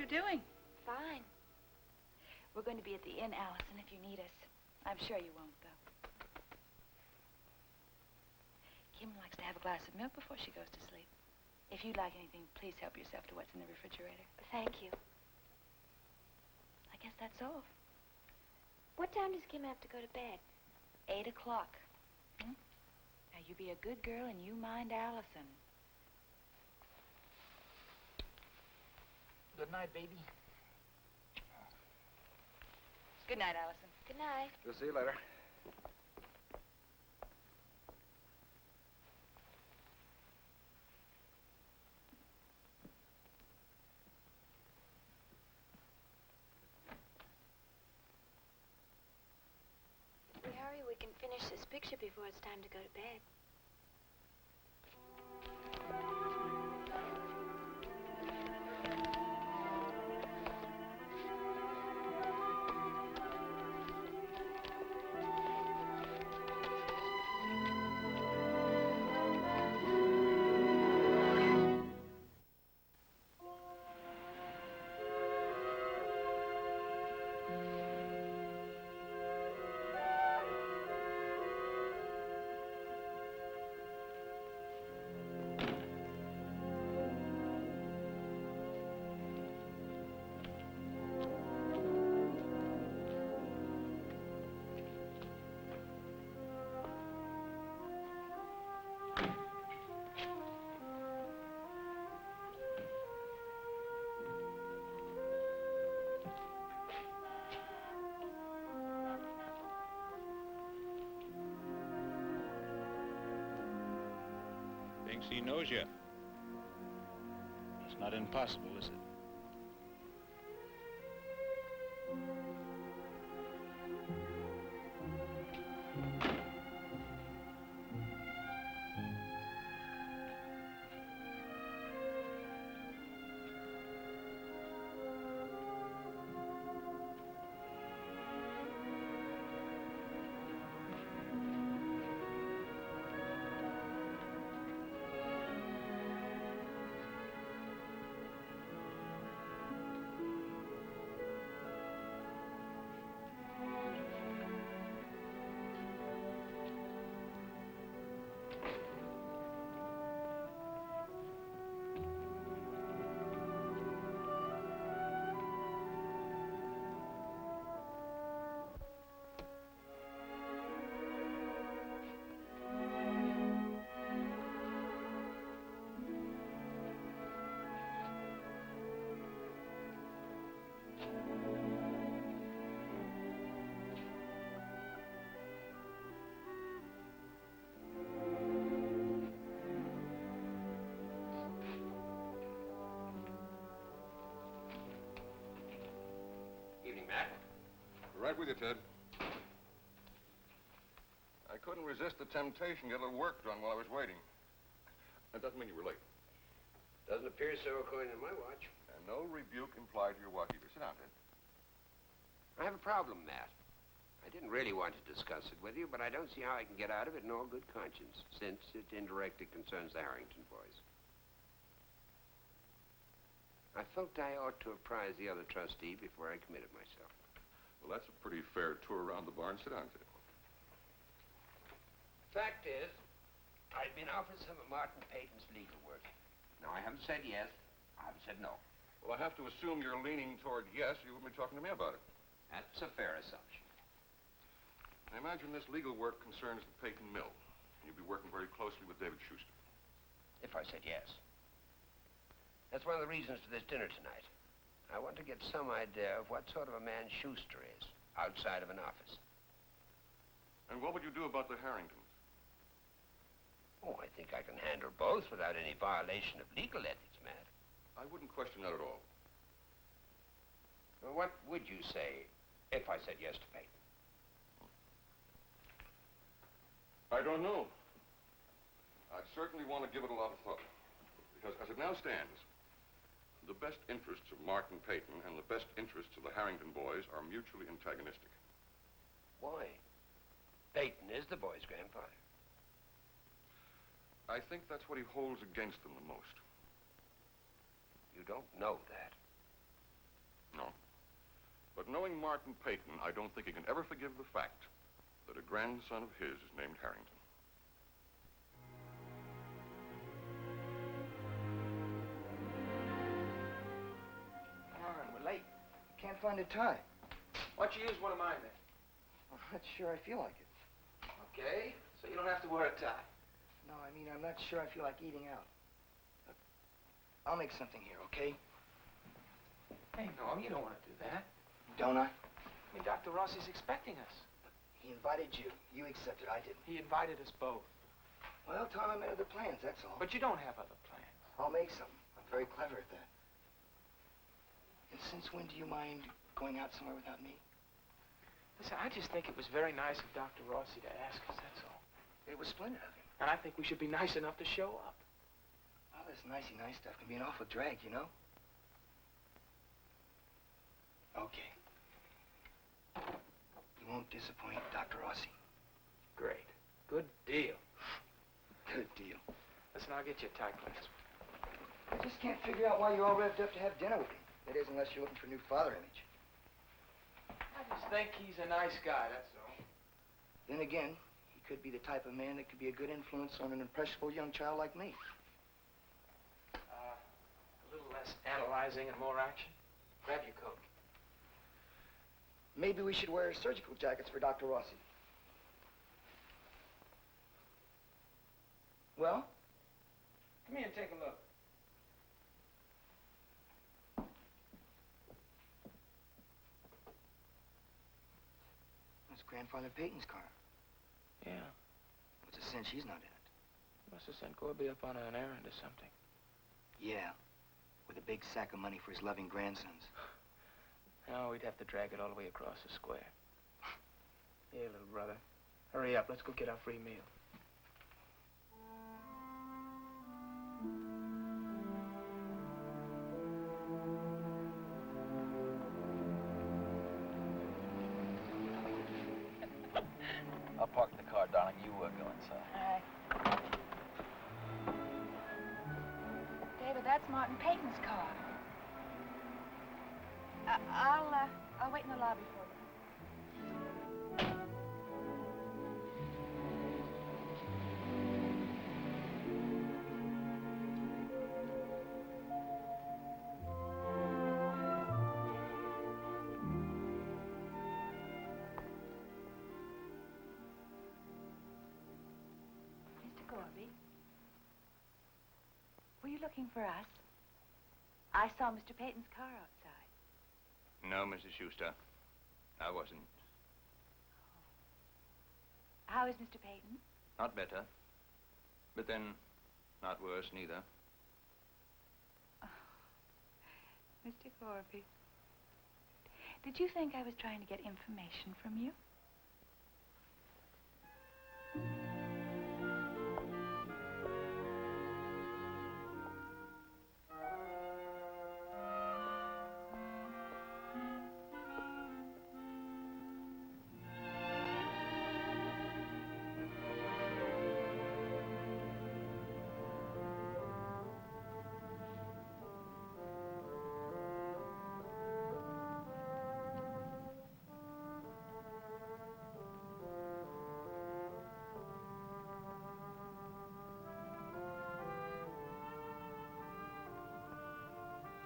you doing? Fine. We're going to be at the inn, Allison, if you need us. I'm sure you won't, though. Kim likes to have a glass of milk before she goes to sleep. If you'd like anything, please help yourself to what's in the refrigerator. Thank you. I guess that's all. What time does Kim have to go to bed? 8 o'clock. Hmm? Now, you be a good girl and you mind Allison. Good night, baby. Good night, Allison. Good night. We'll see you later. If we hurry, we can finish this picture before it's time to go to bed. Thinks he knows you. It's not impossible, is it? Right with you, Ted. I couldn't resist the temptation to get a little work done while I was waiting. That doesn't mean you were late. Doesn't appear so according to my watch. And no rebuke implied to your watch either. Sit down, Ted. I have a problem, Matt. I didn't really want to discuss it with you, but I don't see how I can get out of it in all good conscience, since it indirectly concerns the Harrington boys. I felt I ought to apprise the other trustee before I committed myself. Well, that's a pretty fair tour around the barn. Sit down, Ted. Fact is, I've been offered some of Martin Peyton's legal work. Now, I haven't said yes. I haven't said no. Well, I have to assume you're leaning toward yes. You wouldn't be talking to me about it. That's a fair assumption. I imagine this legal work concerns the Peyton Mill. You'll be working very closely with David Schuster. If I said yes. That's one of the reasons for this dinner tonight. I want to get some idea of what sort of a man Schuster is, outside of an office. And what would you do about the Harringtons? Oh, I think I can handle both without any violation of legal ethics, Matt. I wouldn't question that at all. Well, what would you say if I said yes to Peyton? I don't know. I'd certainly want to give it a lot of thought. Because as it now stands, the best interests of Martin Peyton and the best interests of the Harrington boys are mutually antagonistic. Why? Peyton is the boy's grandfather. I think that's what he holds against them the most. You don't know that. No. But knowing Martin Peyton, I don't think he can ever forgive the fact that a grandson of his is named Harrington. Come on, we're late. Can't find a tie. Why don't you use one of mine, then? I'm not sure I feel like it. Okay, so you don't have to wear a tie. No, I mean, I'm not sure I feel like eating out. Look, I'll make something here, okay? Hey, Norm, you don't want to do that. Don't I? I mean, Dr. Rossi's expecting us. He invited you. You accepted. I didn't. He invited us both. Well, tell him I made other plans, that's all. But you don't have other plans. I'll make some. I'm very clever at that. And since when do you mind going out somewhere without me? Listen, I just think it was very nice of Dr. Rossi to ask us, that's all. It was splendid of him. And I think we should be nice enough to show up. All this nicey-nice stuff can be an awful drag, you know? Okay. You won't disappoint Dr. Rossi. Great. Good deal. Good deal. Listen, I'll get you a tie clasp. I just can't figure out why you're all revved up to have dinner with him. That is, unless you're looking for a new father image. I just think he's a nice guy, that's all. Then again, he could be the type of man that could be a good influence on an impressionable young child like me. A little less analyzing and more action. Grab your coat. Maybe we should wear surgical jackets for Dr. Rossi. Well? Come here and take a look. That's Grandfather Peyton's car. Yeah. What's the sense she's not in it? Must have sent Corby up on an errand or something. Yeah, with a big sack of money for his loving grandsons. Now we'd have to drag it all the way across the square. Here, little brother. Hurry up. Let's go get our free meal. I'll park the car, darling. You go inside. All right. David, that's Martin Peyton's car. I'll wait in the lobby for you. Mr. Corby, were you looking for us? I saw Mr. Peyton's car outside. No, Mrs. Schuster. I wasn't. How is Mr. Peyton? Not better. But then, not worse neither. Oh, Mr. Corby, did you think I was trying to get information from you?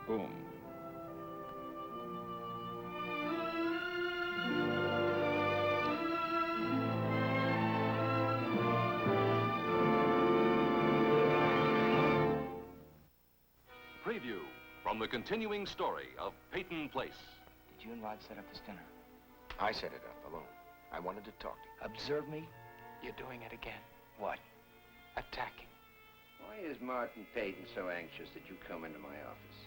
Boom. Preview from the continuing story of Peyton Place. Did you and Rod set up this dinner? I set it up alone. I wanted to talk to you. Observe me? You're doing it again. What? Attacking. Why is Martin Peyton so anxious that you come into my office?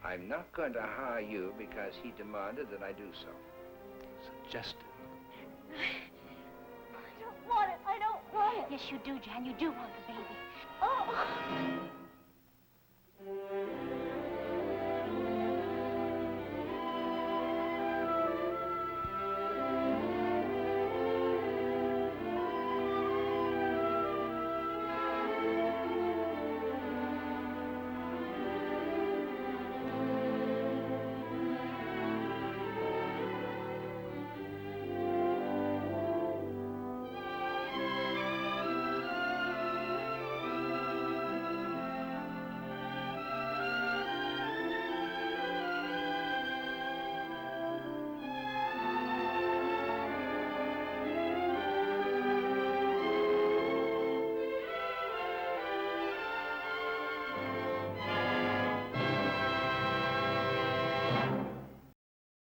I'm not going to hire you because he demanded that I do so. Suggested. I don't want it. I don't want it. Yes, you do, Jan. You do want the baby. Oh.